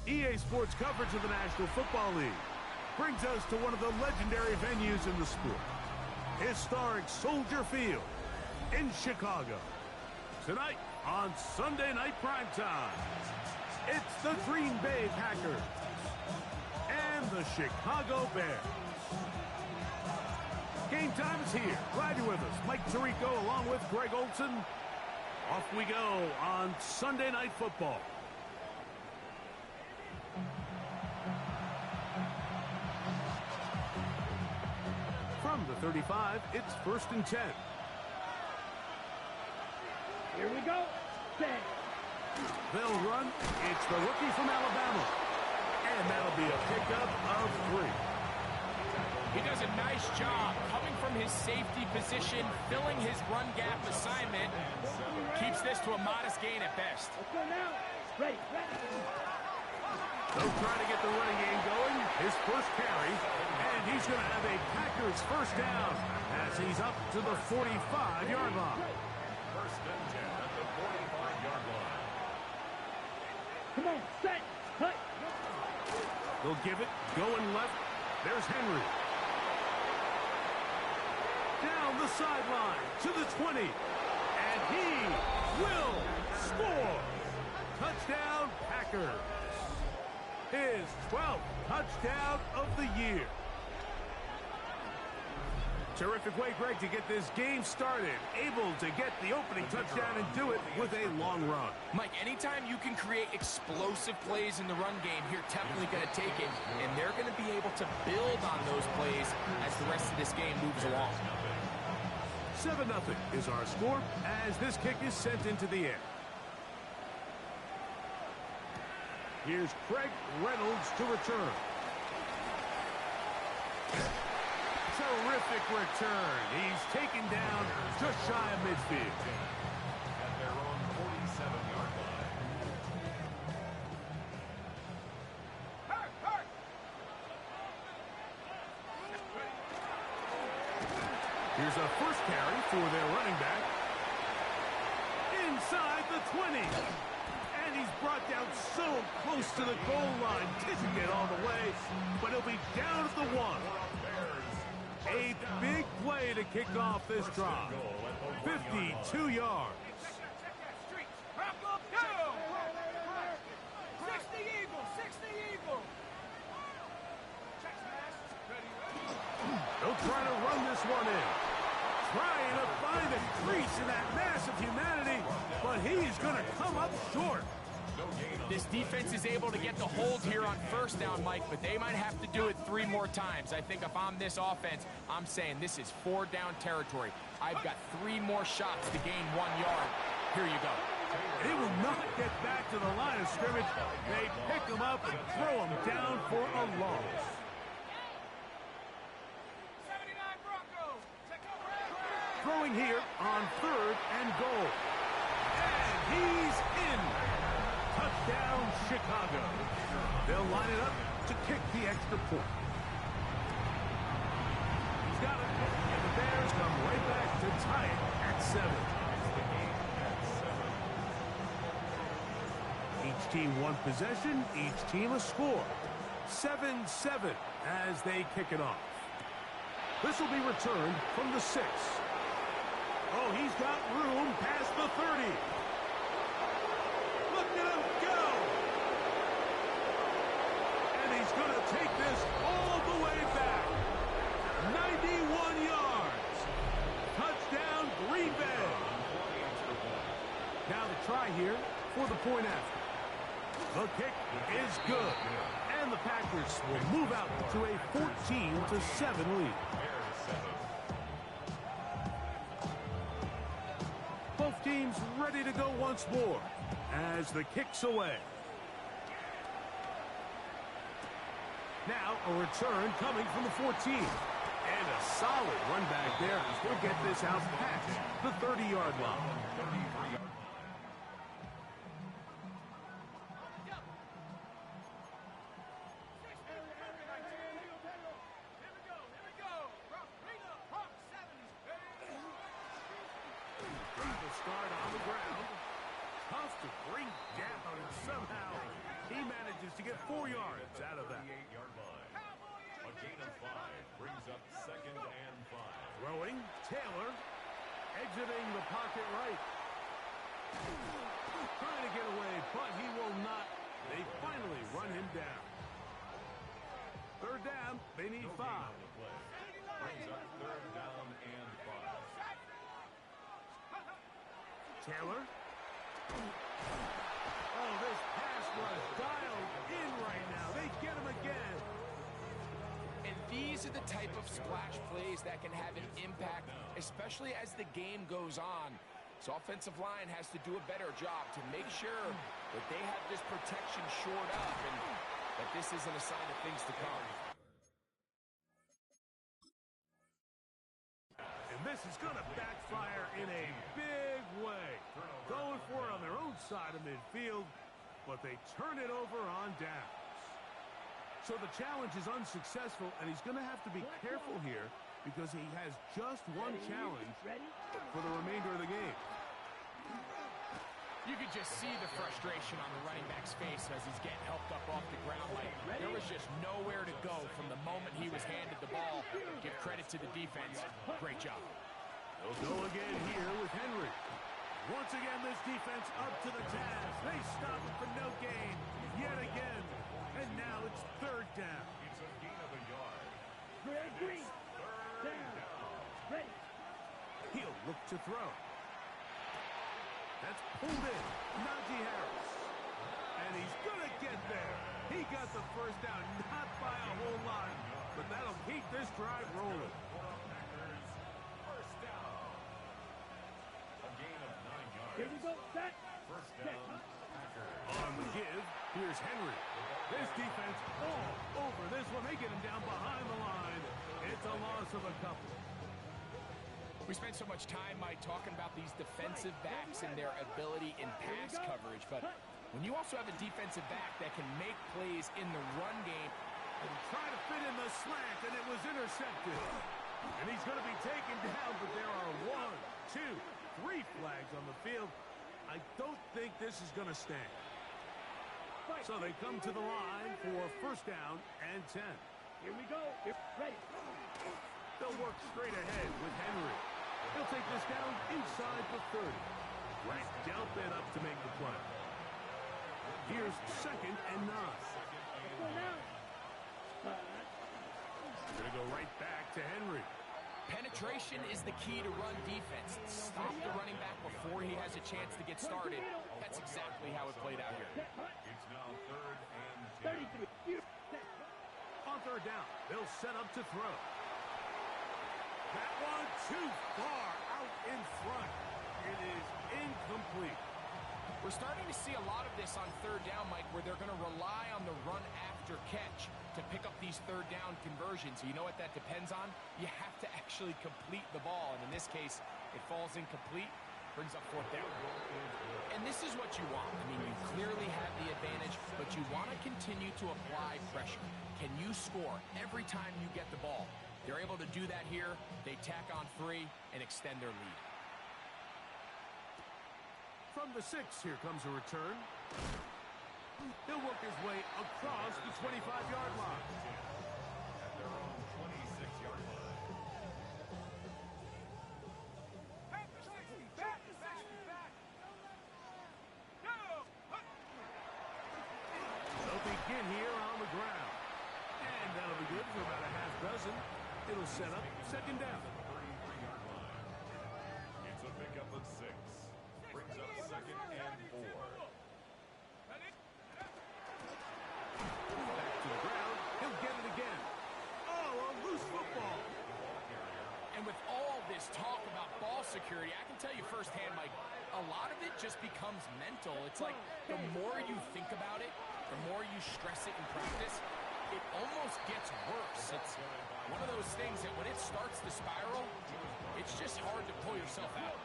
EA Sports coverage of the National Football League brings us to one of the legendary venues in the sport, historic Soldier Field in Chicago. Tonight on Sunday Night Primetime, it's the Green Bay Packers and the Chicago Bears. Game time is here. Glad you're with us. Mike Tirico along with Greg Olson. Off we go on Sunday Night Football. From the 35, it's 1st and 10. Here we go. Set. They'll run. It's the rookie from Alabama. And that'll be a pickup of 3. He does a nice job coming from his safety position, filling his run gap assignment. Keeps this to a modest gain at best. Let's go now. Ready. They'll try to get the running game going. His first carry. And he's going to have a Packers first down as he's up to the 45-yard line. 1st and 10 at the 45-yard line. Come on, set, cut. They'll give it, going left. There's Henry. Down the sideline to the 20. And he will score. Touchdown, Packers. His 12th touchdown of the year. Terrific way, Greg, to get this game started. Able to get the opening touchdown and do it with a long run. Mike, anytime you can create explosive plays in the run game, you're definitely going to take it. And they're going to be able to build on those plays as the rest of this game moves along. 7-0 is our score as this kick is sent into the air. Here's Craig Reynolds to return. Terrific return. He's taken down just shy of midfield. At their own 47-yard line. Here's a first carry for their running back. Inside the 20. And he's brought down so close to the goal line. Didn't get all the way, but he'll be down at the 1. A big play to kick off this drive. 52 yards. They'll try to run this one in. Trying to find a crease in that mass of humanity, but he's going to come up short. This defense is able to get the hold here on first down, Mike, but they might have to do it 3 more times. I think if I'm this offense, I'm saying this is 4-down territory. I've got 3 more shots to gain 1 yard. Here you go. They will not get back to the line of scrimmage. They pick him up and throw him down for a loss. Throwing here on 3rd and goal. And he's in. Touchdown, Chicago. They'll line it up to kick the extra point. He's got it. And the Bears come right back to tie it at 7. Each team 1 possession, each team a score. 7-7 as they kick it off. This will be returned from the 6. Oh, he's got room past the 30. Look at him go. And he's going to take this all the way back. 91 yards. Touchdown, Green Bay. Now the try here for the point after. The kick is good. And the Packers will move out to a 14-7 lead. Both teams ready to go once more as the kick's away. Now a return coming from the 14. And a solid run back there. He'll get this out past the 30-yard line. Start on the ground. Tough to bring down, and somehow he manages manages to get 4 yards out of that. 38-yard line. A gain of 5 brings up 2nd and 5. Throwing, Taylor, exiting the pocket right. Trying to get away, but he will not. They finally run him down. 3rd down, they need 5. Brings up 3rd down and 5. Taylor. Oh, this pass was dialed in right now. They get him again. And these are the type of splash plays that can have an impact, especially as the game goes on. So offensive line has to do a better job to make sure that they have this protection shored up and that this isn't a sign of things to come. And this is going to backfire in a big way. Going for it on their own side of midfield, but they turn it over on downs. So the challenge is unsuccessful, and he's going to have to be careful here because he has just one challenge for the remainder of the game. You could just see the frustration on the running back's face as he's getting helped up off the ground. Like there was just nowhere to go from the moment he was handed the ball. Give credit to the defense. Great job. They'll go again here with Henry. Once again, this defense up to the task. They stop it for no gain yet again. And now it's 3rd down. It's a gain of a yard. Greg Green. Down. Ready. He'll look to throw. That's pulled in. Najee Harris. And he's going to get there. He got the 1st down, not by a whole lot, but that'll keep this drive rolling. Packers, 1st down. A gain of 9 yards. Here we go. Set. 1st down, Packers. On the give, here's Henry. This defense all over this one. They get him down behind the line. It's a loss of a couple. We spent so much time, Mike, talking about these defensive backs and their ability in pass coverage, but when you also have a defensive back that can make plays in the run game, And trying to fit in the slant, and it was intercepted. And he's going to be taken down, but there are 1, 2, 3 flags on the field. I don't think this is going to stand. So they come to the line for 1st down and 10. Here we go. Ready. They'll work straight ahead with Henry. He'll take this down inside the 30. Right down bed up to make the play. Here's 2nd and 9. Let's go now. Going to go right back to Henry. penetration is the key to run defense. Stop the running back before he has a chance to get started. That's exactly how it played out here. It's now 3rd and 10. 33. On 3rd down, they'll set up to throw. That one too far out in front. It is incomplete. We're starting to see a lot of this on 3rd down, Mike, where they're going to rely on the run after catch to pick up these 3rd down conversions. You know what that depends on? You have to actually complete the ball, and in this case, it falls incomplete, brings up 4th down. And this is what you want. I mean, you clearly have the advantage, but you want to continue to apply pressure. Can you score every time you get the ball? They're able to do that here. They tack on 3 and extend their lead. From the 6, here comes a return. He'll work his way across the 25-yard line. At their own 26-yard line. They'll begin here on the ground. And that'll be good for about a half dozen. It'll set up 2nd down. 33-yard line. It's a pickup of 6. Brings up 2nd and 4. Back to the ground. He'll get it again. Oh, a loose football. And with all this talk about ball security, I can tell you firsthand, Mike, a lot of it just becomes mental. It's like the more you think about it, the more you stress it in practice, it almost gets worse. It's one of those things that when it starts to spiral, it's just hard to pull yourself out.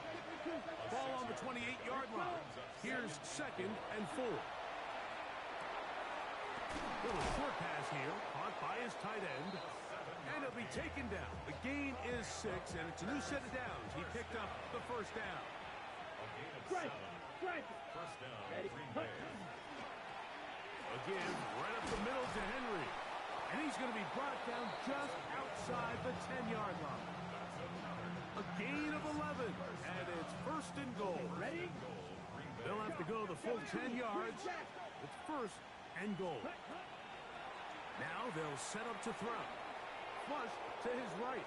Ball on the 28-yard line. Here's 2nd and 4. Little short pass here, caught by his tight end, and he'll be taken down. The gain is 6, and it's a new set of downs. He picked up the 1st down. A gain of Strike. 7. Strike. 1st down, Ready. Green Bay. A give right up the middle to Henry. And he's going to be brought down just outside the 10-yard line. A gain of 11, and it's first and goal. Ready? They'll have to go the full 10 yards. It's first and goal. Now they'll set up to throw. Flush to his right.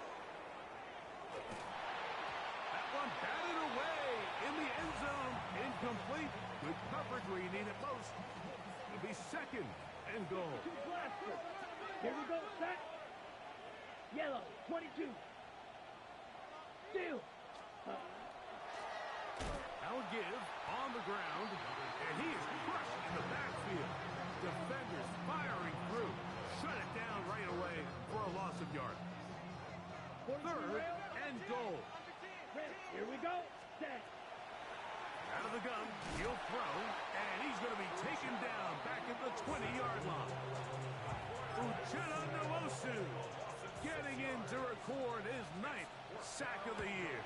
That one batted away in the end zone. Incomplete. Good coverage where you need it most. It'll be second and goal. Blaster. Here we go. Set. Yellow. 22. Steal. Now a give on the ground, and he is crushed in the backfield. Defenders firing through. Shut it down right away for a loss of yards. Third and goal. Here we go. Set. Out of the gun, he'll throw, and he's going to be taken down back at the 20-yard line. Uchenna Nwosu getting in to record his 9th sack of the year.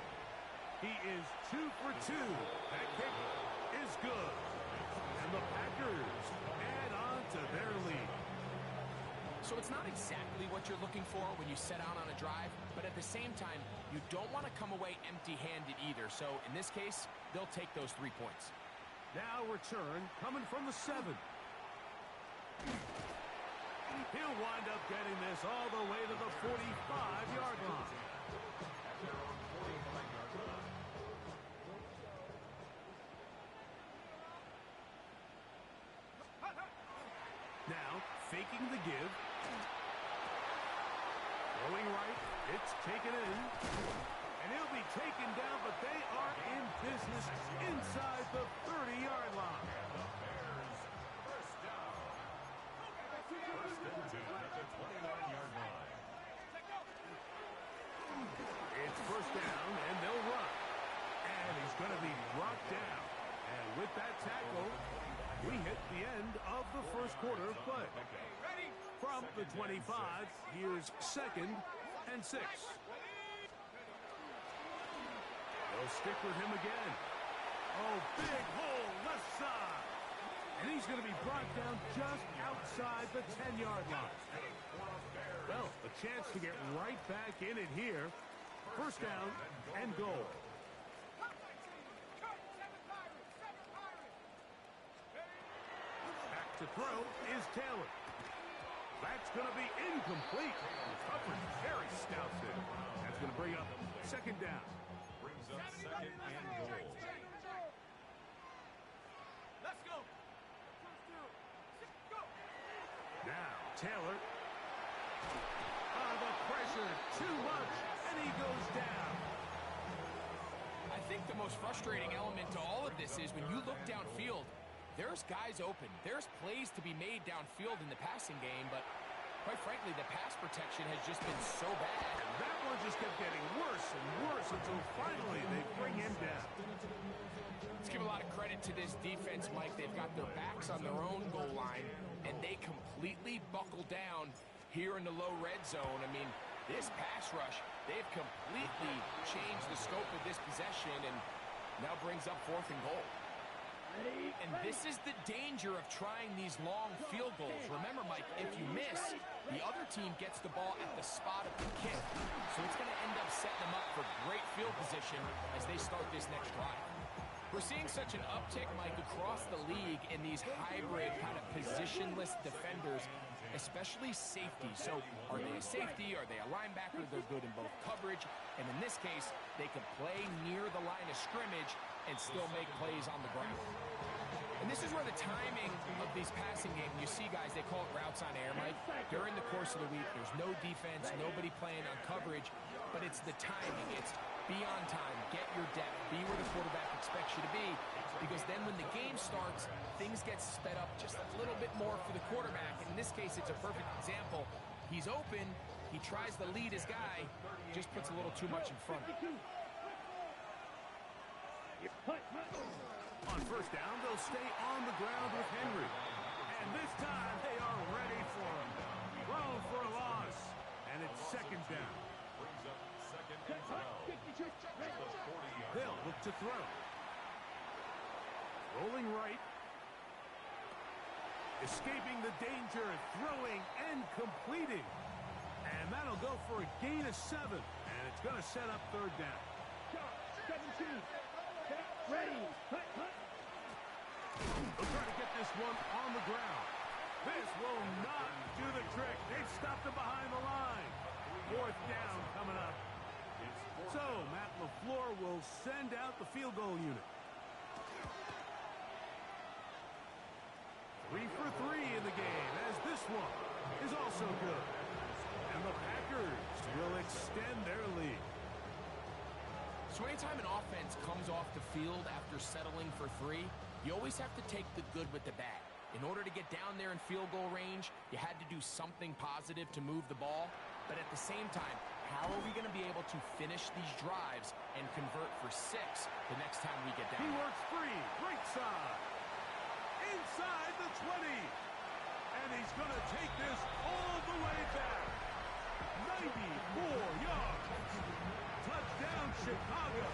He is 2 for 2. That kick is good. And the Packers add on to their lead. So it's not exactly what you're looking for when you set out on a drive, but at the same time, you don't want to come away empty-handed either. So in this case, they'll take those 3 points. Now return coming from the 7. He'll wind up getting this all the way to the 45-yard line. Now, faking the give. Going right, it's taken in. And he'll be taken down, but they are in business inside the 30-yard line. It's first down, and they'll run. And he's going to be brought down. And with that tackle, we hit the end of the first quarter of play. From the 25, here's second and 6. They'll stick with him again. Oh, big hole left side. And he's going to be brought down just outside the 10-yard line. Well, a chance to get right back in it here. First down and goal. Back to throw is Taylor. That's going to be incomplete. Coverage very stout there. That's going to bring up second down. Brings up second and goal. Let's go. Now, Taylor. The pressure, too much, and he goes down. I think the most frustrating element to all of this is when you look downfield, there's guys open. There's plays to be made downfield in the passing game, but quite frankly, the pass protection has just been so bad. And that one just kept getting worse and worse until finally they bring him down. Let's give a lot of credit to this defense, Mike. They've got their backs on their own goal line, and they completely buckle down here in the low red zone. I mean, this pass rush, they've completely changed the scope of this possession and now brings up fourth and goal. And this is the danger of trying these long field goals. Remember, Mike, if you miss, the other team gets the ball at the spot of the kick. So it's going to end up setting them up for great field position as they start this next drive. We're seeing such an uptick, Mike, across the league in these hybrid kind of positionless defenders, especially safety. So are they a safety? Are they a linebacker? They're good in both coverage. And in this case, they can play near the line of scrimmage and still make plays on the ground. And this is where the timing of these passing games, you see guys, they call it routes on air, Mike. During the course of the week, there's no defense, nobody playing on coverage, but it's the timing. It's be on time, get your depth, be where the quarterback expects you to be, because then when the game starts, things get sped up just a little bit more for the quarterback. And in this case, it's a perfect example. He's open, he tries to lead his guy, just puts a little too much in front. On first down, they'll stay on the ground with Henry. And this time, they are ready for him. Thrown for a loss. And it's second down. Brings up second and 12. They'll look to throw. Rolling right. Escaping the danger, throwing and completing. And that'll go for a gain of 7. And it's going to set up third down. Shot, 17. Set, ready. Hut, hut. They'll try to get this one on the ground. This will not do the trick. They've stopped him behind the line. Fourth down coming up. So, Matt LaFleur will send out the field goal unit. 3 for 3 in the game, as this one is also good. And the Packers will extend their lead. So anytime an offense comes off the field after settling for 3, you always have to take the good with the bad. In order to get down there in field goal range, you had to do something positive to move the ball. But at the same time, how are we going to be able to finish these drives and convert for 6 the next time we get down? He works free, right side, inside the 20. And he's going to take this all the way back. 94 yards. Touchdown, Chicago.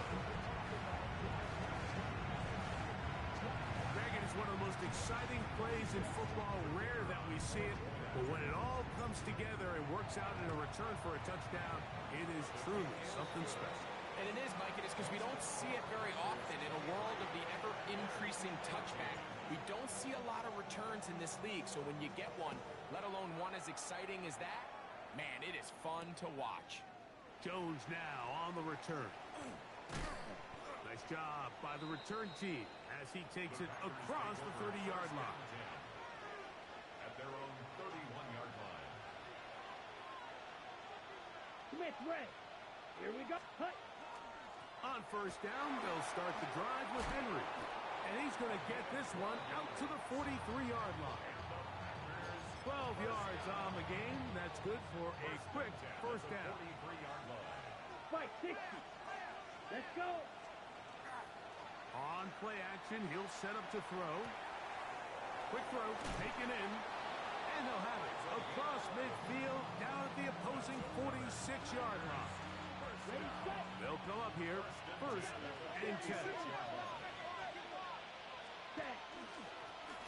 Greg, it is one of the most exciting plays in football. Rare that we see it. But when it all comes together and works out in a return for a touchdown, it is truly something special. And it is, Mike. It is because we don't see it very often in a world of the ever-increasing touchback. We don't see a lot of returns in this league. So when you get one, let alone one as exciting as that, man, it is fun to watch. Jones now on the return. Nice job by the return team as he takes it across the 30-yard line. At their own 31-yard line. Smith red. Here we go. Hut. On first down, they'll start the drive with Henry. And he's going to get this one out to the 43-yard line. 12 yards on the game. That's good for a quick first down. 43-yard line. Fight 60. Let's go. On play action, he'll set up to throw. Quick throw, taken in. And he'll have it across midfield down at the opposing 46-yard line. Ready, set. They'll come up here first and 10. Set.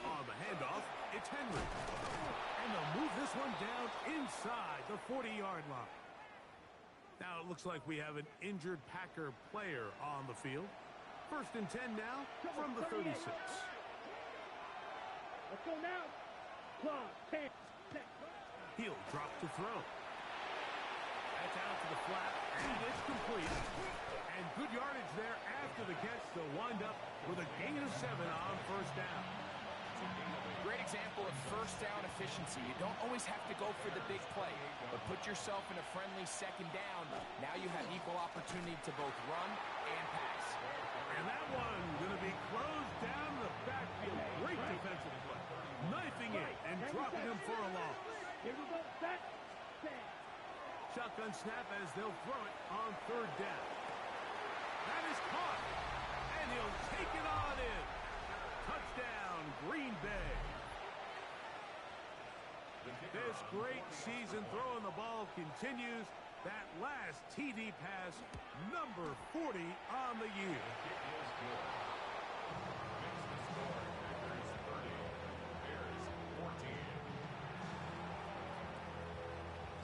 On the handoff, it's Henry. And they'll move this one down inside the 40-yard line. Now it looks like we have an injured Packer player on the field. First and 10 now from the 36. Let's go now. Clock, 10. Set. He'll drop to throw. That's out to the flat, and it's complete. And good yardage there after the catch. They'll wind up with a gain of 7 on first down. Great example of first down efficiency. You don't always have to go for the big play, but put yourself in a friendly second down. Now you have equal opportunity to both run and pass. And that one going to be closed down in the backfield. Great defensive play. Knifing it and dropping him for a loss. Here we go. Set. Set. Shotgun snap as they'll throw it on third down. That is caught. And he'll take it on in. Touchdown, Green Bay. This great season throwing the ball continues. That last TD pass, number 40 on the year.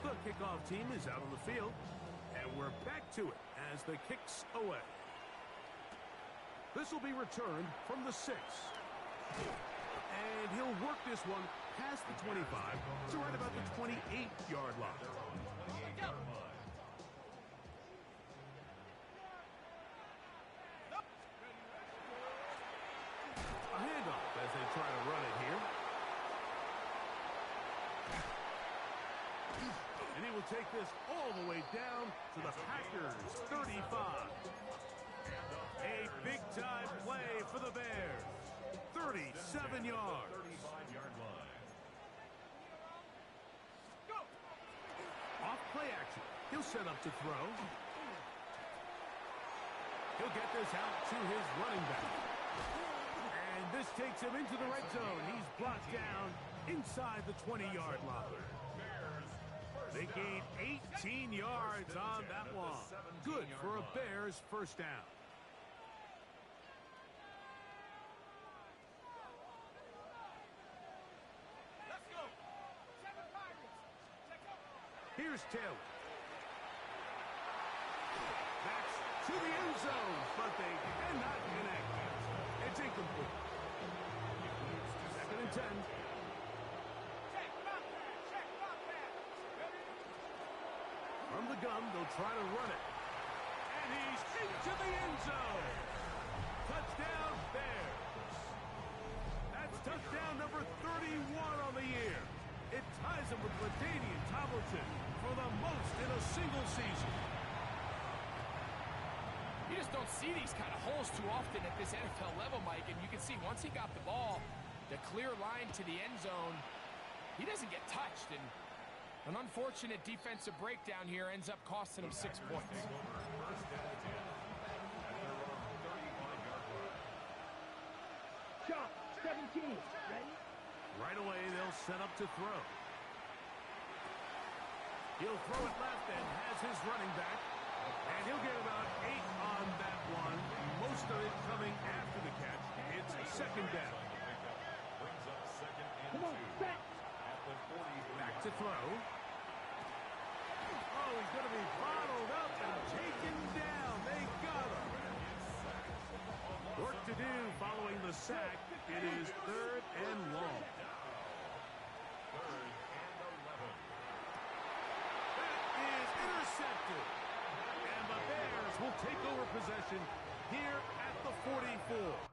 The kickoff team is out on the field, and we're back to it as the kicks away. This will be returned from the 6. And he'll work this one past the 25 to right about the 28-yard line. A handoff as they try to run it here. And he will take this all the way down to the Packers' 35. A big-time play for the Bears. 37 yards. 35-yard line. Off play action. He'll set up to throw. He'll get this out to his running back. And this takes him into the red zone. He's blocked down inside the 20-yard line. They gain 18 yards on that one. Good for a Bears first down. Here's Taylor. Backs to the end zone, but they cannot connect. It's incomplete. 2nd and 10. From the gun, they'll try to run it. And he's into the end zone. Touchdown, Bears. That's touchdown number 31 on the year. It ties him with LaDainian Tomlinson for the most in a single season. You just don't see these kind of holes too often at this NFL level, Mike, and you can see once he got the ball, the clear line to the end zone, he doesn't get touched, and an unfortunate defensive breakdown here ends up costing him 6 points. Shot, 17. Ready? Right away, they'll set up to throw. He'll throw it left and has his running back. And he'll get about 8 on that one. Most of it coming after the catch. It's 2nd down. Come on, set. Back to throw. Oh, he's going to be bottled up and taken down. They got him. Work to do following the sack. It is 3rd and long. That is intercepted. And the Bears will take over possession here at the 44.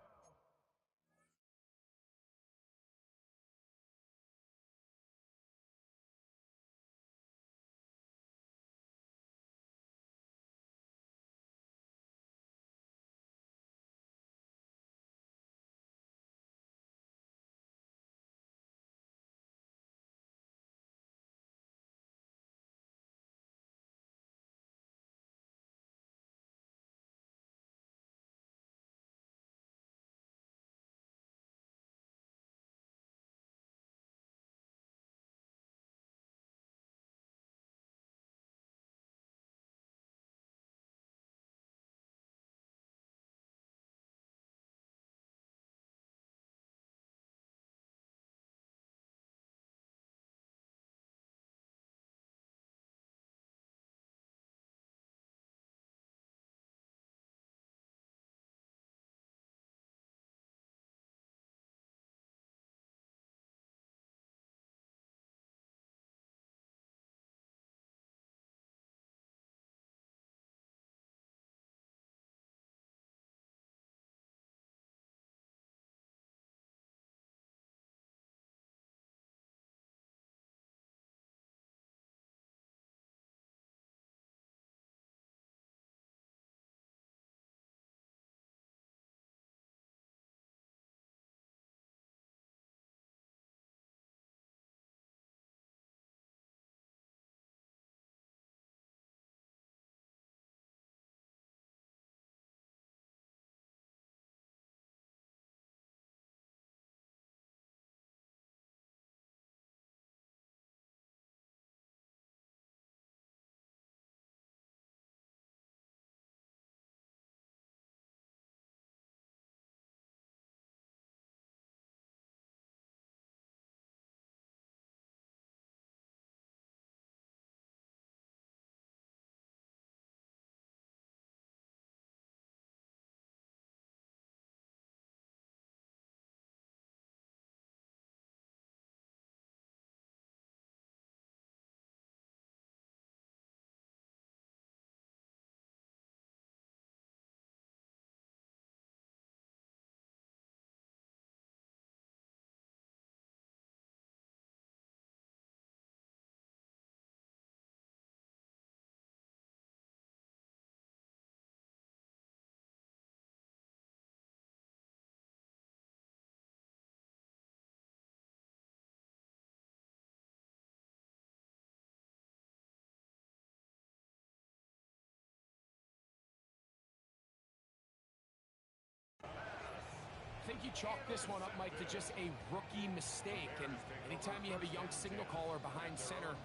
I think you chalk this one up, Mike, to just a rookie mistake. And anytime you have a young signal caller behind center,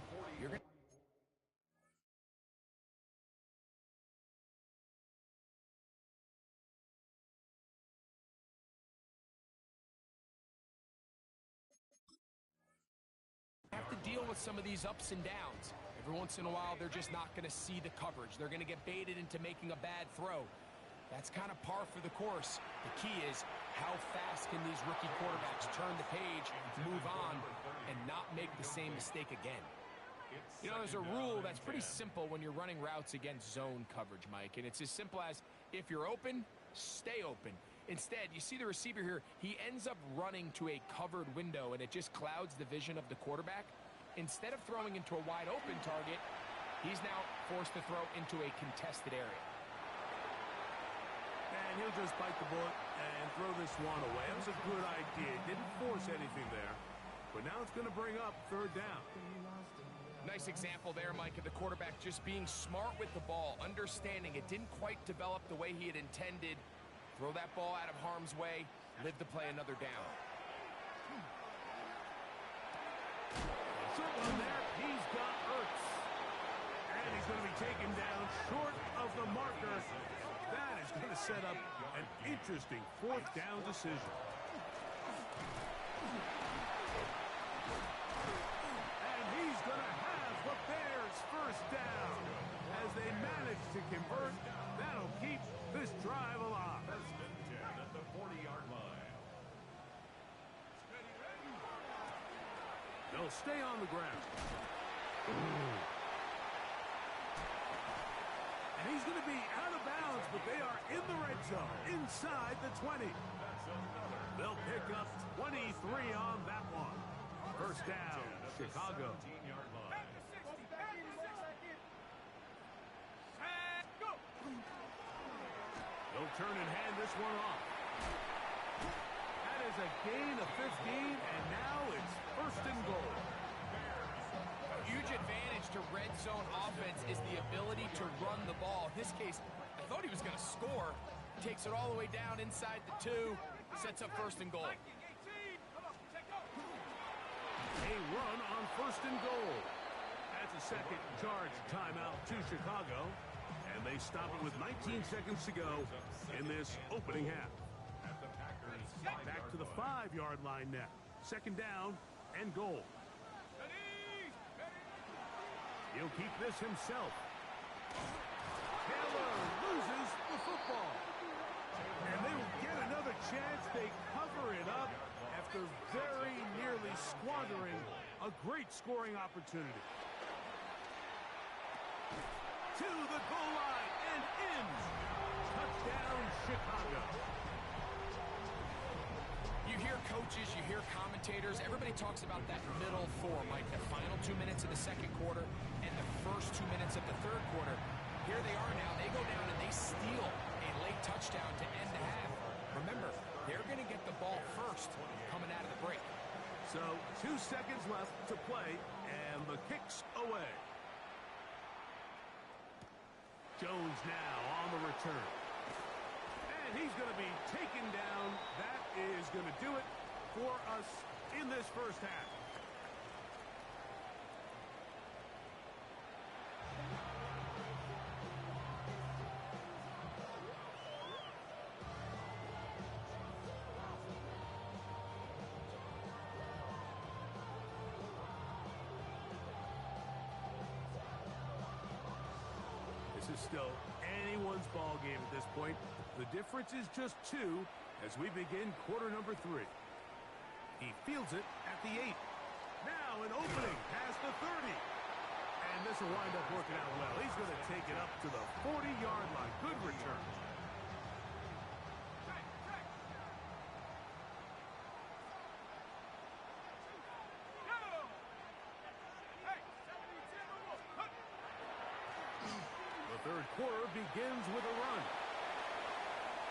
you're going to... have to deal with some of these ups and downs. Every once in a while, they're just not going to see the coverage. They're going to get baited into making a bad throw. That's kind of par for the course. The key is how fast can these rookie quarterbacks turn the page, move on, and not make the same mistake again. You know, there's a rule that's pretty simple when you're running routes against zone coverage, Mike, and it's as simple as if you're open, stay open. Instead, you see the receiver here, he ends up running to a covered window, and it just clouds the vision of the quarterback. Instead of throwing into a wide open target, he's now forced to throw into a contested area. And he'll just bite the bullet and throw this one away. That was a good idea. Didn't force anything there. But now it's going to bring up third down. Nice example there, Mike, of the quarterback just being smart with the ball, understanding it didn't quite develop the way he had intended. Throw that ball out of harm's way, live to play another down. Short one there. He's got Ertz. And he's going to be taken down short of the marker. That is going to set up an interesting fourth down decision. And he's going to have the Bears first down. As they manage to convert, that'll keep this drive alive. First and 10 at the 40-yard line. They'll stay on the ground. And he's going to be out of bounds, but they are in the red zone, inside the 20. They'll pick up 23 on that one. First down, Chicago. 17-yard line. They'll turn and hand this one off. That is a gain of 15, and now it's first and goal. A huge advantage to red zone offense is the ability to run the ball. In this case, I thought he was going to score. Takes it all the way down inside the 2, sets up first and goal. A run on first and goal. That's a second charge timeout to Chicago. And they stop it with 19 seconds to go in this opening half. Back to the 5-yard line now. Second down and goal. He'll keep this himself. Taylor loses the football. And they will get another chance. They cover it up after very nearly squandering a great scoring opportunity. To the goal line and in. Touchdown, Chicago. You hear coaches, you hear commentators, everybody talks about that middle 4, like the final 2 minutes of the second quarter and the first 2 minutes of the third quarter. Here they are now. They go down and they steal a late touchdown to end the half. Remember, they're going to get the ball first coming out of the break. So 2 seconds left to play, and the kick's away. Jones now on the return. And he's going to be taken down. That is going to do it for us in this first half. This is still anyone's ball game at this point. The difference is just 2 as we begin quarter number 3. He fields it at the 8. Now an opening past the 30. And this will wind up working out well. He's going to take it up to the 40-yard line. Good return. The third quarter begins with a run.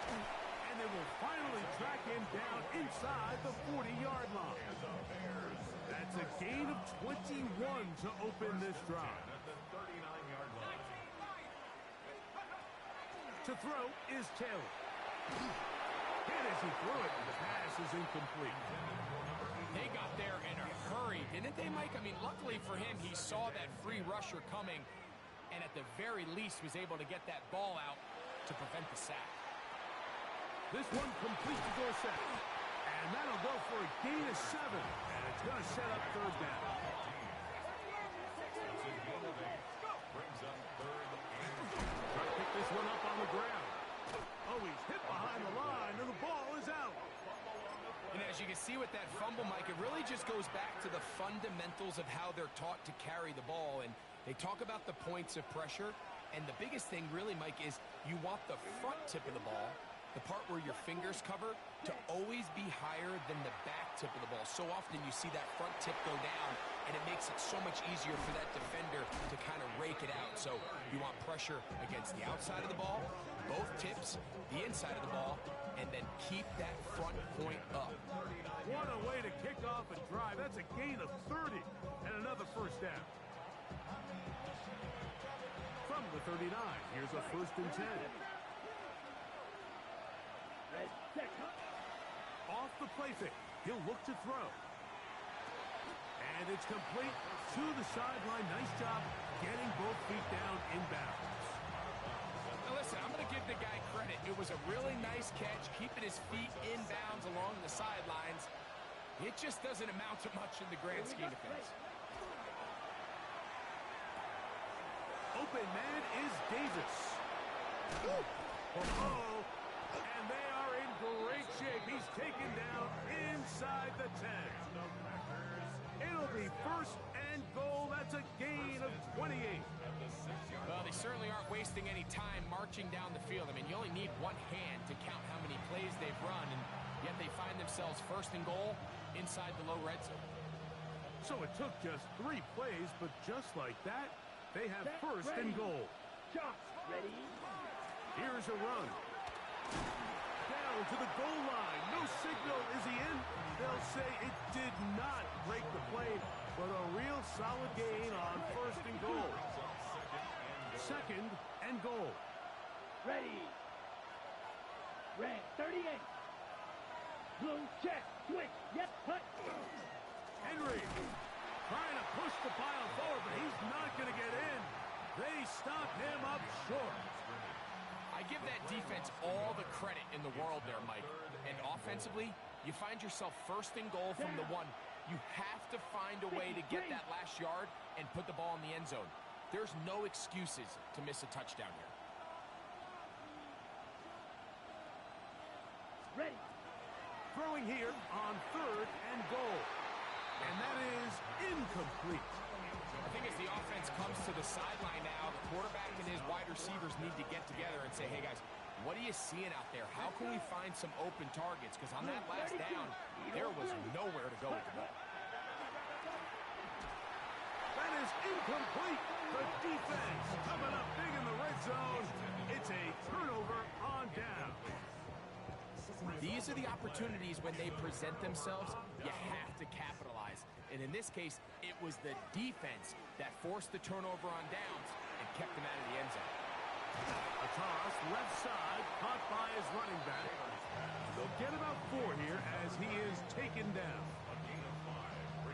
And they will finally track him down inside the 40-yard line. That's a gain of 21 to open this drive. At the 39-yard line. To throw is Taylor. Hit as he threw it. The pass is incomplete. They got there in a hurry, didn't they, Mike? I mean, luckily for him, he saw that free rusher coming and at the very least was able to get that ball out to prevent the sack. This one complete to Dorsett. And that'll go for a gain of 7. And it's going to set up third down. with that fumble, Mike, it really just goes back to the fundamentals of how they're taught to carry the ball. And they talk about the points of pressure. And the biggest thing really, Mike, is you want the front tip of the ball, the part where your fingers cover, to always be higher than the back tip of the ball. So often you see that front tip go down, and it makes it so much easier for that defender to kind of rake it out. So you want pressure against the outside of the ball, both tips, the inside of the ball, and then keep that front point up. What a way to kick off a drive. That's a gain of 30 and another first down. From the 39, here's a 1st and 10. Red, set, cut. Off the play fake. He'll look to throw. And it's complete to the sideline. Nice job getting both feet down in bounds. Now listen, I'm going to give the guy credit. It was a really nice catch, keeping his feet in bounds along the sidelines. It just doesn't amount to much in the grand scheme of things. Open man is Davis. Oh, and they are in great shape. He's taken down inside the 10. It'll be 1st and goal. That's a gain of 28. Well, they certainly aren't wasting any time marching down the field. I mean, you only need one hand to count how many plays they've run, and yet they find themselves 1st and goal inside the low red zone. So it took just 3 plays, but just like that, they have 1st and goal. Shots, ready. Here's a run. Down to the goal line. No signal. Is he in? They'll say it did not break the play, but a real solid gain on 1st and goal. 2nd and goal. Ready. Red, 38. Blue, check, switch, yep, cut. Henry trying to push the pile forward, but he's not going to get in. They stop him up short. I give that defense all the credit in the world there, Mike. And offensively, you find yourself 1st and goal from the 1. You have to find a way to get that last yard and put the ball in the end zone. There's no excuses to miss a touchdown here. Ready. Throwing here on 3rd and goal. And that is incomplete. I think as the offense comes to the sideline now, the quarterback and his wide receivers need to get together and say, hey, guys, what are you seeing out there? How can we find some open targets? Because on that last down, there was nowhere to go with the ball. That is incomplete. The defense coming up big in the red zone. It's a turnover on down. These are the opportunities when they present themselves, you have to capitalize. And in this case, it was the defense that forced the turnover on downs and kept them out of the end zone. A toss left side, caught by his running back. They'll get about 4 here as he is taken down.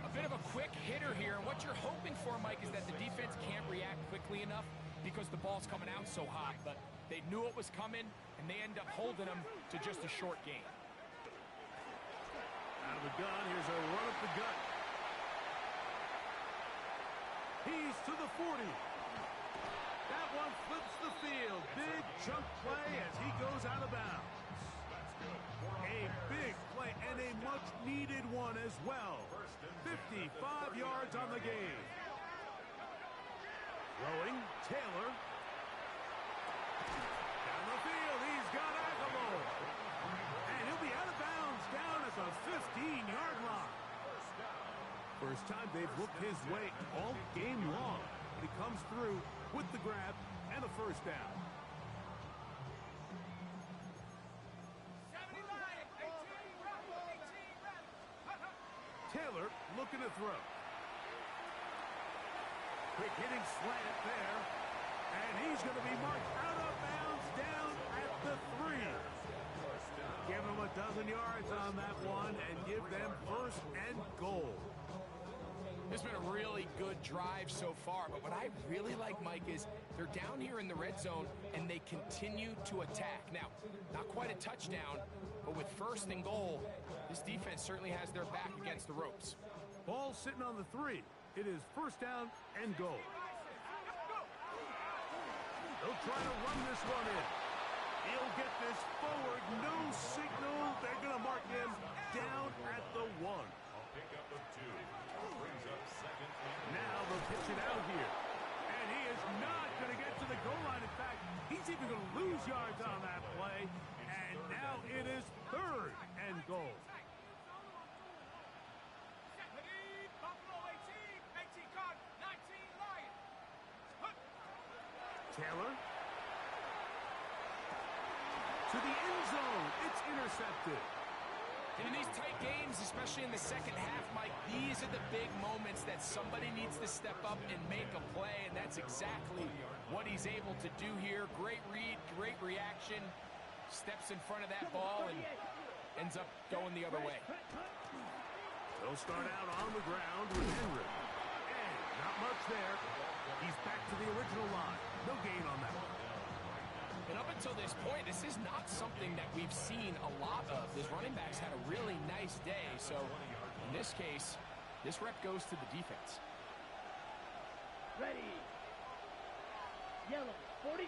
A bit of a quick hitter here. And what you're hoping for, Mike, is that the defense can't react quickly enough because the ball's coming out so hot. But they knew it was coming, and they end up holding them to just a short gain. Out of the gun, here's a run up the gut. He's to the 40. That one flips the field. Big chunk play as he goes out of bounds. A big play and a much-needed one as well. 55 yards on the game. Throwing, Taylor. Down the field, he's got Aguilar. And he'll be out of bounds down at the 15-yard line. First time they've looked his way all game long. But he comes through with the grab and a first down. Taylor looking to throw. Quick hitting slant there. And he's going to be marked out of bounds down at the 3. Give them a dozen yards on that one and give them 1st and goal. This has been a really good drive so far, but what I really like, Mike, is they're down here in the red zone, and they continue to attack. Now, not quite a touchdown, but with 1st and goal, this defense certainly has their back against the ropes. Ball sitting on the 3. It is 1st down and goal. They'll try to run this one in. He'll get this forward. No signal. They're going to mark him down at the 1. A pickup of 2. Brings up second and Now they'll pitch it out here. And he is not going to get to the goal line. In fact, he's even going to lose yards on that play. And now it is 3rd and goal. Taylor. To the end zone. It's intercepted. In these tight games, especially in the second half, Mike, these are the big moments that somebody needs to step up and make a play, and that's exactly what he's able to do here. Great read, great reaction, steps in front of that ball and ends up going the other way. They'll start out on the ground with Henry. And not much there. He's back to the original line. No gain on that one. And up until this point, this is not something that we've seen a lot of. This running back's had a really nice day. So in this case, this rep goes to the defense. Ready. Yellow, 43.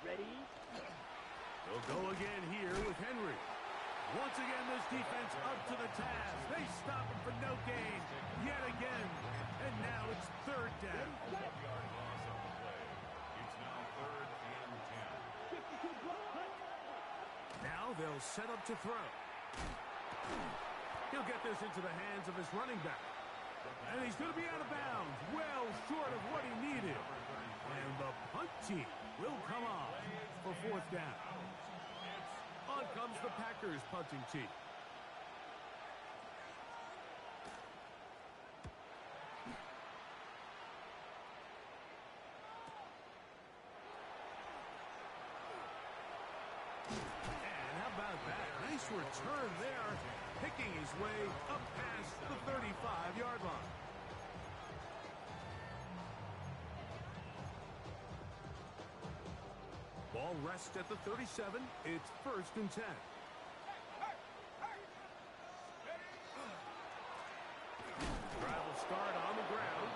Ready. They'll go again here with Henry. Once again, this defense up to the task. They stop him for no gain yet again. And now it's 3rd down. 1-yard loss on the play. It's now 3rd and 10. Now they'll set up to throw. He'll get this into the hands of his running back. And he's going to be out of bounds, well short of what he needed. And the punt team will come on for 4th down. On comes the Packers punting team. And how about that? Nice return there, picking his way up past the 35-yard line. Ball rests at the 37. It's 1st and 10. Travel start on the ground.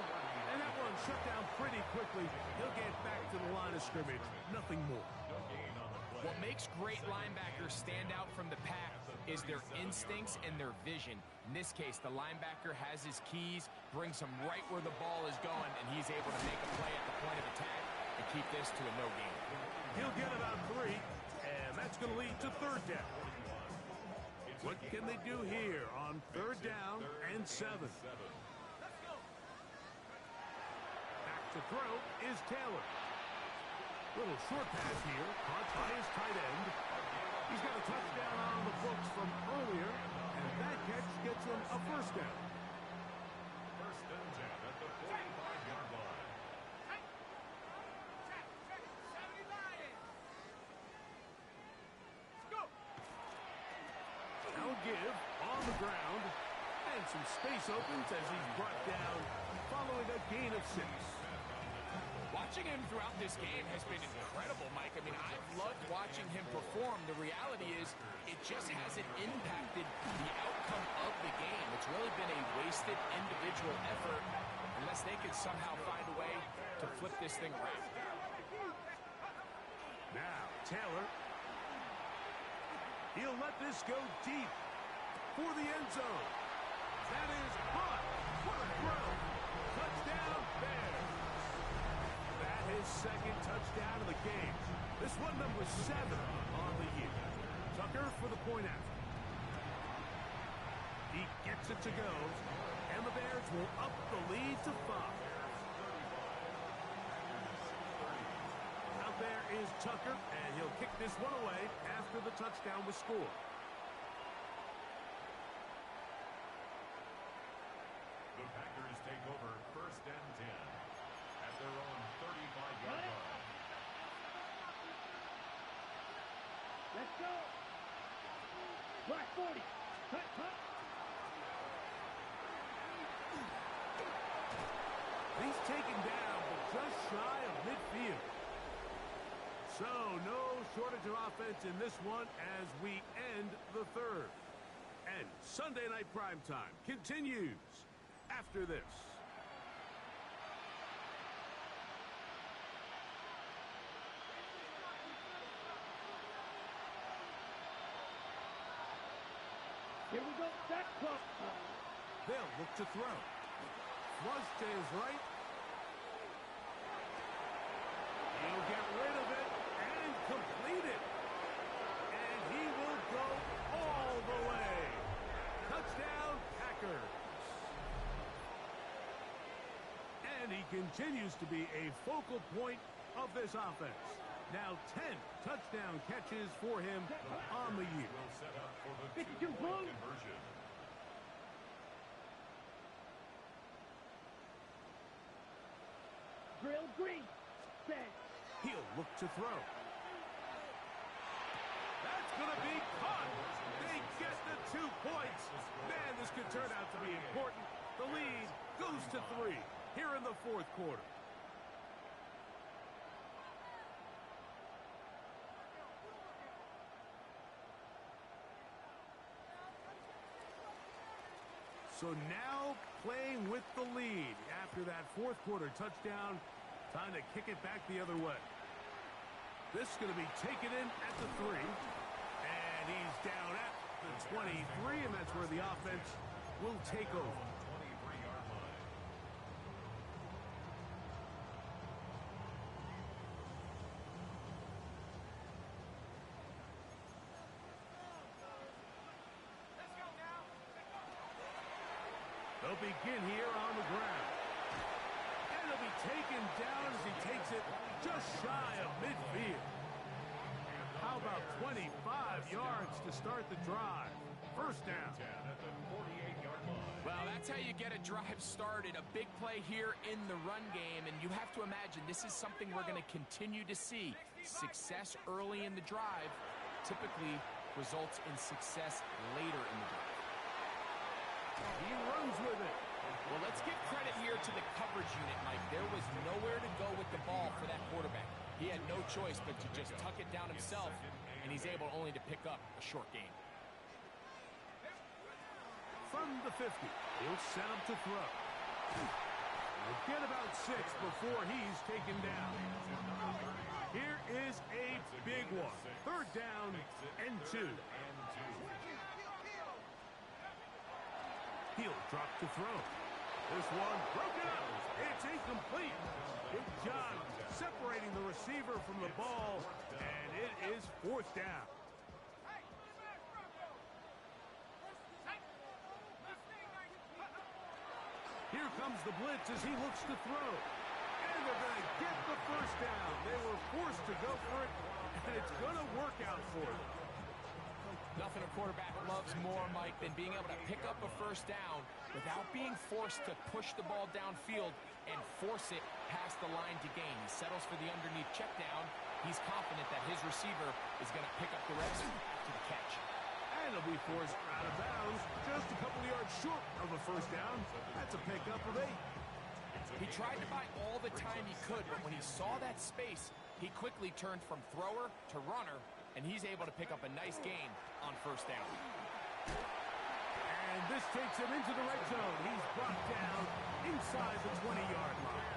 And that one shut down pretty quickly. He'll get back to the line of scrimmage. Nothing more. No gain on the play. What makes great linebackers stand out from the pack is their instincts and their vision. In this case, the linebacker has his keys, brings him right where the ball is going, and he's able to make a play at the point of attack and keep this to a no gain. He'll get about 3, and that's going to lead to 3rd down. What can they do here on 3rd down and 7? Back to throw is Taylor. Little short pass here, caught by his tight end. He's got a touchdown on the books from earlier, and that catch gets him a 1st down. 1st and 10 at the 45-yard line. Now give on the ground, and some space opens as he's brought down following a gain of 6. Watching him throughout this game has been incredible, Mike. I mean, I've loved watching him perform. The reality is it just hasn't impacted the outcome of the game. It's really been a wasted individual effort unless they could somehow find a way to flip this thing around. Now, Taylor. He'll let this go deep for the end zone. That is caught. What a throw. Touchdown, Bears. That is 2nd touchdown of the game. This one number 7 on the year. Tucker for the point after. He gets it to go, and the Bears will up the lead to 5. Out there is Tucker, and he'll kick this one away after the touchdown was scored. The Packers take over 1st and 10 at their own 35-yard line. Let's go. Black 40. Cut, cut. He's taken down, but just shy of midfield. So, no shortage of offense in this one as we end the 3rd. And Sunday Night Primetime continues after this. That close. They'll look to throw. Flush to his right. He'll get rid of it and complete it. And he will go all the way. Touchdown, Packers. And he continues to be a focal point of this offense. Now 10 touchdown catches for him on the year. Will set up for the 52 two-point points. conversion. Drill green. Set. He'll look to throw. That's going to be caught. They get the 2 points. Man, this could turn out to be important. The lead goes to 3 here in the fourth quarter. So now playing with the lead after that fourth quarter touchdown. Time to kick it back the other way. This is going to be taken in at the 3. And he's down at the 23, and that's where the offense will take over. 23-yard line. They'll begin here on the ground. And he'll be taken down as he takes it just shy of midfield. How about 25 yards to start the drive? First down. 10 at the 48-yard line. Well, that's how you get a drive started. A big play here in the run game, and you have to imagine this is something we're going to continue to see. Success early in the drive typically results in success later in the drive. He runs with it. Well, let's give credit here to the coverage unit, Mike. There was nowhere to go with the ball for that quarterback. He had no choice but to just tuck it down himself, and he's able only to pick up a short gain. From the 50, he'll set up to throw. He'll get about 6 before he's taken down. Here is a big one. Third down and 2. He'll drop to throw. This one broken up. It's incomplete. Good job separating the receiver from the ball, and it is fourth down. Here comes the blitz as he looks to throw. And they're going to get the first down. They were forced to go for it, and it's going to work out for them. Nothing a quarterback loves more, Mike, than being able to pick up a first down without being forced to push the ball downfield and force it past the line to gain. He settles for the underneath check down. He's confident that his receiver is going to pick up the rest to the catch. And he'll be forced out of bounds just a couple of yards short of a first down. That's a pickup of 8. He tried to buy all the time he could, but when he saw that space, he quickly turned from thrower to runner, and he's able to pick up a nice gain on first down. And this takes him into the red zone. He's brought down inside the 20-yard line.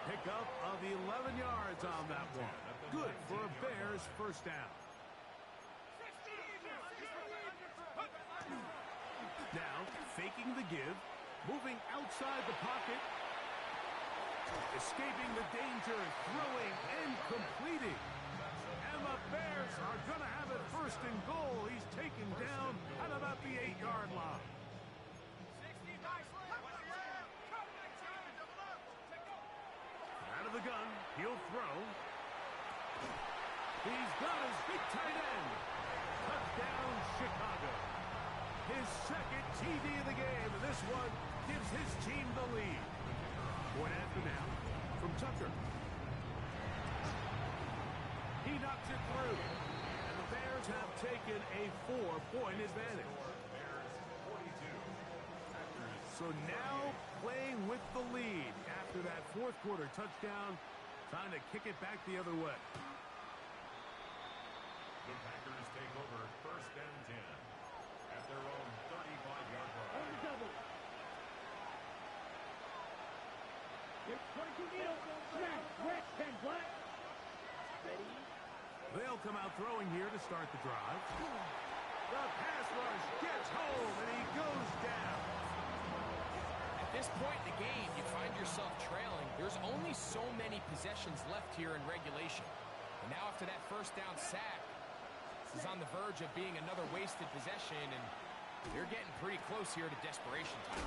Pickup of 11 yards on that one. Good for a Bears first down. Now, faking the give, moving outside the pocket, escaping the danger, throwing and completing. And the Bears are going to have it first and goal. He's taken down at about the 8-yard line. Out of the gun, he'll throw. He's got his big tight end. Touchdown, Chicago. His second TD of the game, and this one gives his team the lead. Point after now from Tucker. He knocks it through, and the Bears have taken a 4-point advantage. So now playing with the lead after that fourth quarter touchdown. Time to kick it back the other way. The Packers take over first and 10 at their own 35-yard On line. the double. Here's 22 needle. Smash. Red 10 black. Ready. They'll come out throwing here to start the drive. The pass rush gets home, and he goes down. At this point in the game, you find yourself trailing. There's only so many possessions left here in regulation. And now after that first down sack, this is on the verge of being another wasted possession, and they're getting pretty close here to desperation time.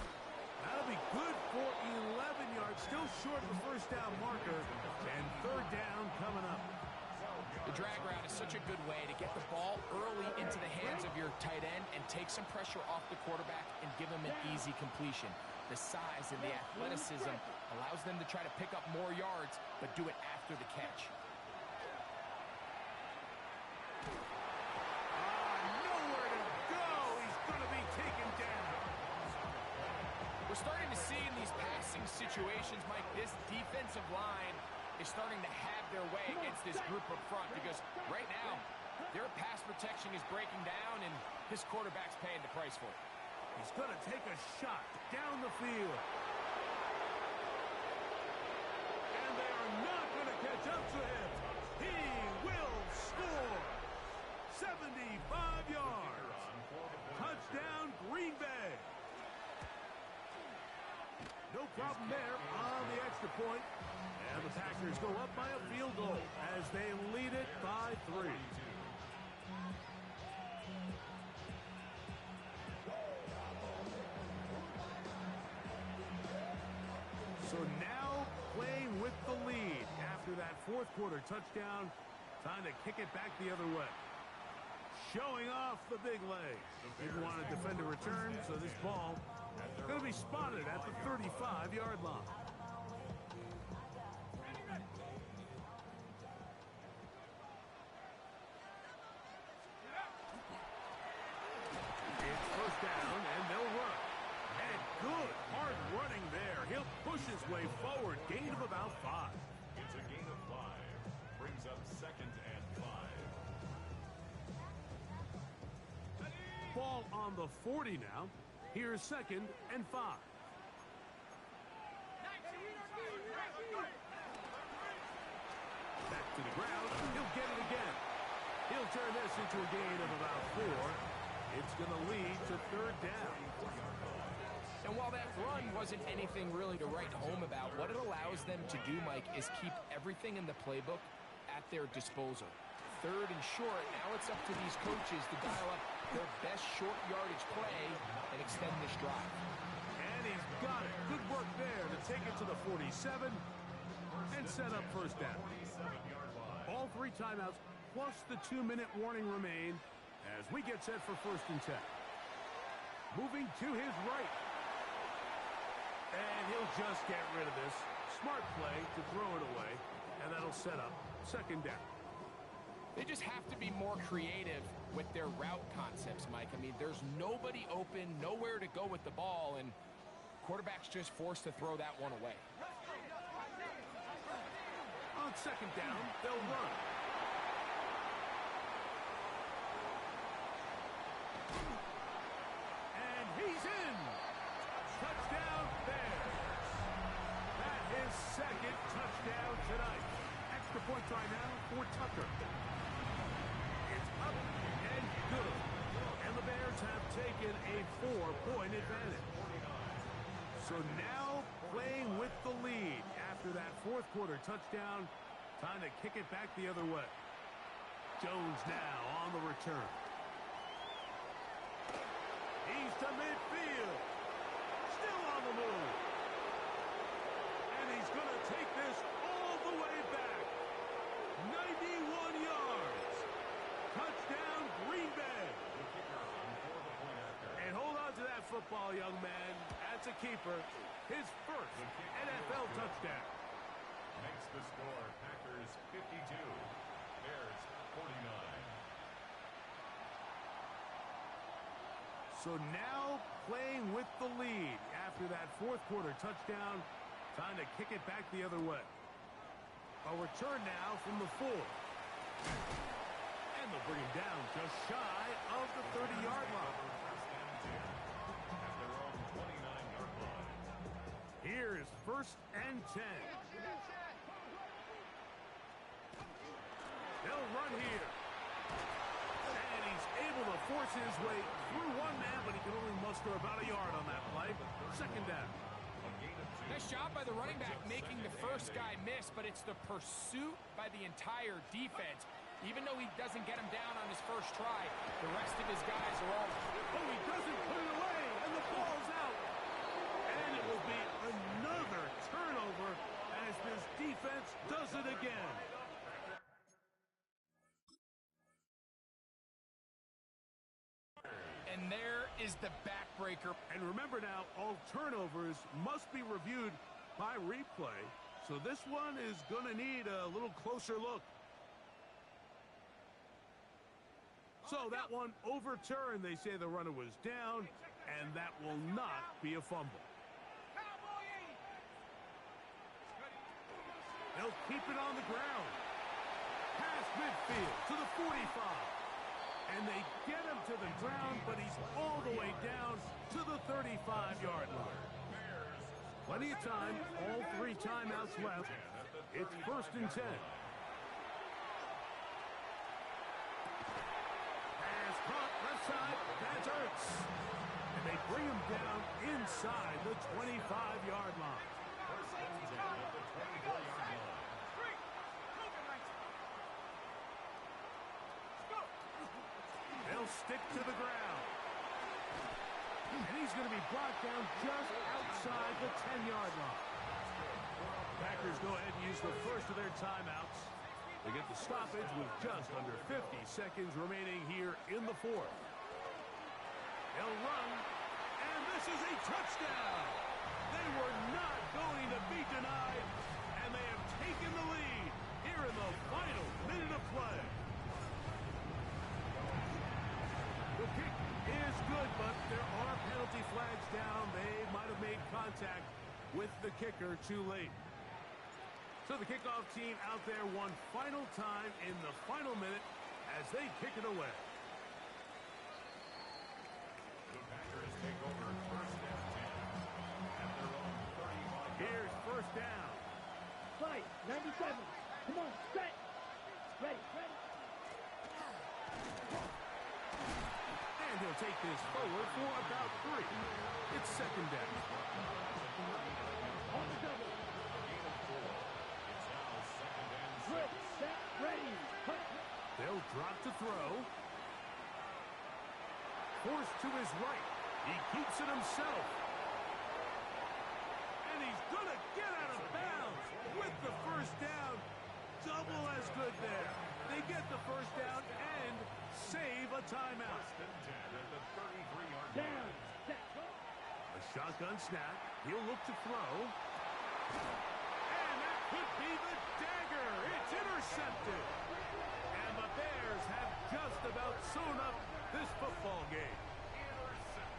That'll be good for 11 yards, still short of the first down marker, and third down coming up. The drag route is such a good way to get the ball early into the hands of your tight end and take some pressure off the quarterback and give him an easy completion. The size and the athleticism allows them to try to pick up more yards, but do it after the catch. Nowhere to go. He's going to be taken down. We're starting to see in these passing situations, Mike, this defensive line is starting to have their way against this group up front, because right now their pass protection is breaking down and his quarterback's paying the price for it. He's going to take a shot down the field. And they are not going to catch up to him. He will score. 75 yards. Touchdown, Green Bay. No problem there on the extra point. And the Packers go up by a field goal as they lead it by 3. So now playing with the lead after that fourth quarter touchdown. Time to kick it back the other way. Showing off the big legs. Didn't want to defend a return, so this ball is going to be spotted at the 35-yard line. It's first down, and they'll run. And good, hard running there. He'll push his way forward. Gain of about 5. It's a gain of 5. Brings up 2nd and 5. Ball on the 40 now. Here's 2nd and 5. Back to the ground. He'll get it again. He'll turn this into a gain of about 4. It's going to lead to third down. And while that run wasn't anything really to write home about, what it allows them to do, Mike, is keep everything in the playbook at their disposal. Third and short, now it's up to these coaches to dial up their best short yardage play and extend this drive. And he's got it. Good work there to take it to the 47 and set up first down. All 3 timeouts plus the 2-minute warning remain as we get set for first and 10. Moving to his right. And he'll just get rid of this. Smart play to throw it away, and that'll set up second down. They just have to be more creative with their route concepts, Mike. I mean, there's nobody open, nowhere to go with the ball, and quarterback's just forced to throw that one away. On second down, they'll run. And he's in. Touchdown Bears. That is 2nd touchdown tonight. Extra point try now for Tucker. It's up and good. And the Bears have taken a 4-point advantage. So now playing with the lead after that fourth quarter touchdown. Time to kick it back the other way. Jones now on the return. He's to midfield. Still on the move. And he's going to take this all the way back. 91 yards. Touchdown, Green Bay. And hold on to that football, young man. That's a keeper. His first NFL touchdown. Makes the score Packers 52, Bears 49. So now playing with the lead after that fourth quarter touchdown. Time to kick it back the other way. A return now from the 4. And they'll bring him down just shy of the 30-yard line. At their own 29-yard line. Here is first and 10. They'll run here. And And he's able to force his way through one man, but he can only muster about a yard on that play. Second down. Nice job by the running back making the first guy miss, but it's the pursuit by the entire defense. Even though he doesn't get him down on his first try, the rest of his guys are all... Oh, he doesn't put it away, and the ball's out. And it will be another turnover as this defense does it again. And there is the backbreaker. And remember now, all turnovers must be reviewed by replay. So this one is going to need a little closer look. So that one overturned. They say the runner was down, and that will not be a fumble. They'll keep it on the ground. Past midfield to the 45. And they get him to the ground, but he's all the way down to the 35-yard line. Plenty of time, all 3 timeouts left. It's 1st and 10. Pass caught left side, that's Ertz. And they bring him down inside the 25-yard line. They'll stick to the ground. And he's going to be brought down just outside the 10-yard line. Packers go ahead and use the first of their timeouts. They get the stoppage with just under 50 seconds remaining here in the 4th. They'll run, and this is a touchdown. They were not going to be denied, and they have taken the lead here in the final minute of play. The kick is good, but there are penalty flags down. They might have made contact with the kicker too late. So the kickoff team out there one final time in the final minute as they kick it away. The Packers take over 1st and 10 at their own 35. Here's 1st down. Fight, 97. Come on, set. Ready, ready. And he'll take this forward for about 3. It's 2nd down. On the double. It's now 2nd and 6. Flip, set, ready. Cut. They'll drop to throw. Forced to his right. He keeps it himself. And he's going to get out of bounds with the 1st down. Double as good there. They get the 1st down and save a timeout. 1st and 10 at the 33-yard line. Down, set, go. A shotgun snap. He'll look to throw. And that could be the dagger. It's intercepted. And the Bears have just about sewn up this football game.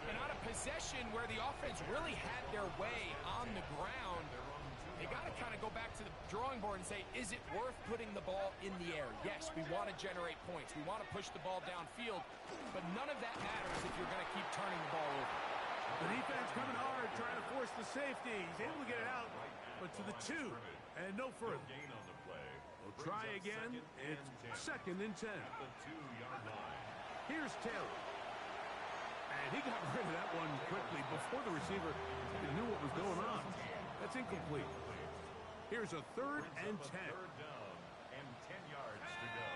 And on a possession where the offense really had their way on the ground, they got to kind of go back to the drawing board and say, is it worth putting the ball in the air? Yes, we want to generate points. We want to push the ball downfield, but none of that matters if you're going to keep turning the ball over. The defense coming hard, trying to force the safety. He's able to get it out, but to the 2 and no further. Gain on the play. We'll try again. It's 2nd and 10. At the 2-yard line. Here's Taylor. And he got rid of that one quickly before the receiver even knew what was going on. That's incomplete. Here's a 3rd and 10. 3rd down and 10 yards to go.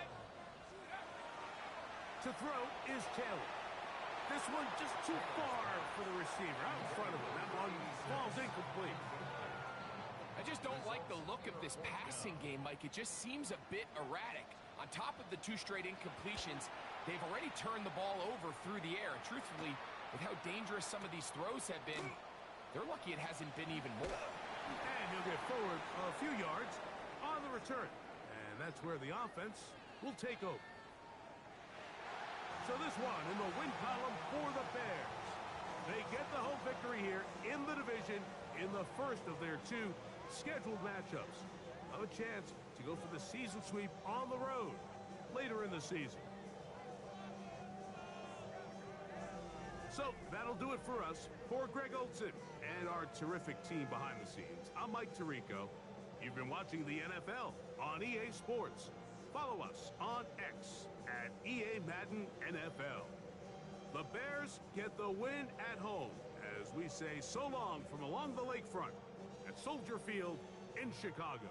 To throw is Taylor. This one just too far for the receiver out in front of him. That one falls incomplete. I just don't like the look of this passing game, Mike. It just seems a bit erratic. On top of the 2 straight incompletions, they've already turned the ball over through the air. And truthfully, with how dangerous some of these throws have been, they're lucky it hasn't been even more. And he'll get forward a few yards on the return. And that's where the offense will take over. So this one in the win column for the Bears. They get the home victory here in the division in the first of their 2 scheduled matchups. Have a chance to go for the season sweep on the road later in the season. So that'll do it for us. For Greg Olsen and our terrific team behind the scenes, I'm Mike Tirico. You've been watching the NFL on EA Sports. Follow us on X at EA Madden NFL. The Bears get the win at home as we say so long from along the lakefront at Soldier Field in Chicago.